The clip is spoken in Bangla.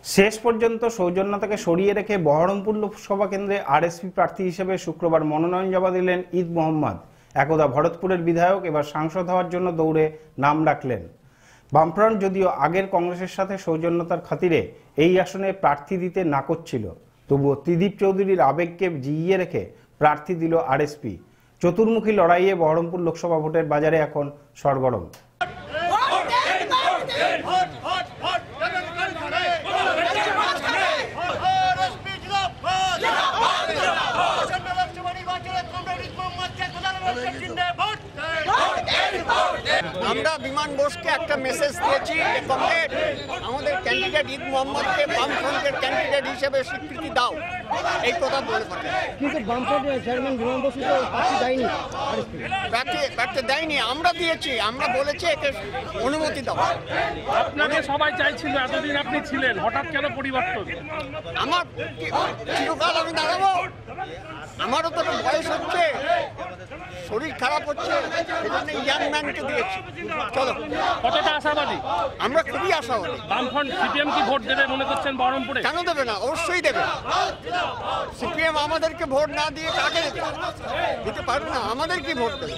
শেষ পর্যন্ত সৌজন্যতাকে সরিয়ে রেখে বহরমপুর লোকসভা কেন্দ্রে আরএসপি প্রার্থী হিসেবে শুক্রবার মনোনয়ন জমা দিলেন ঈদ মোহাম্মদ। একদা ভরতপুরের বিধায়ক, এবার সাংসদ হওয়ার জন্য দৌড়ে নাম ডাকলেন। বামফ্রন্ট যদিও আগের কংগ্রেসের সাথে সৌজন্যতার খাতিরে এই আসনে প্রার্থী দিতে নাকচ ছিল, তবুও ত্রিদীপ চৌধুরীর আবেগকে জিইয়ে রেখে প্রার্থী দিল আরএসপি। চতুর্মুখী লড়াইয়ে বহরমপুর লোকসভা ভোটের বাজারে এখন সরগরম। আমরা বিমান বোসকে একটা মেসেজ দিয়েছি, আমাদের ক্যান্ডিডেট ঈদ মোহাম্মদকে বামফ্রন্টের ক্যান্ডিডেট হিসেবে স্বীকৃতি দাও, এই কথা বলে পারে। কিন্তু বামফ্রন্টের চেয়ারম্যান বিমান বোস প্রার্থী দেয়নি, আমরা দিয়েছি। আমরা বলেছি একে অনুমতি দাও। আপনাকে সবাই চাইছিল, এতদিন আপনি ছিলেন, হঠাৎ কেন পরিবর্তন? আমার চিরকাল আমি দাঁড়াবো, আমারও তো বয়স হচ্ছে, শরীর খারাপ হচ্ছে, সেজন্য ইয়াং ম্যানকে দিয়েছি। চলো। কতটা আশাবাদী? আমরা খুবই আশাবাদী। বামফ্রন্ট সিপিএম কি ভোট দেবে মনে করছেন বহরমপুরে? কেন দেবে না? অবশ্যই দেবে। সিপিএম আমাদেরকে ভোট না দিয়ে কাকে দিতে পারবে না? আমাদের কি ভোট দেবে?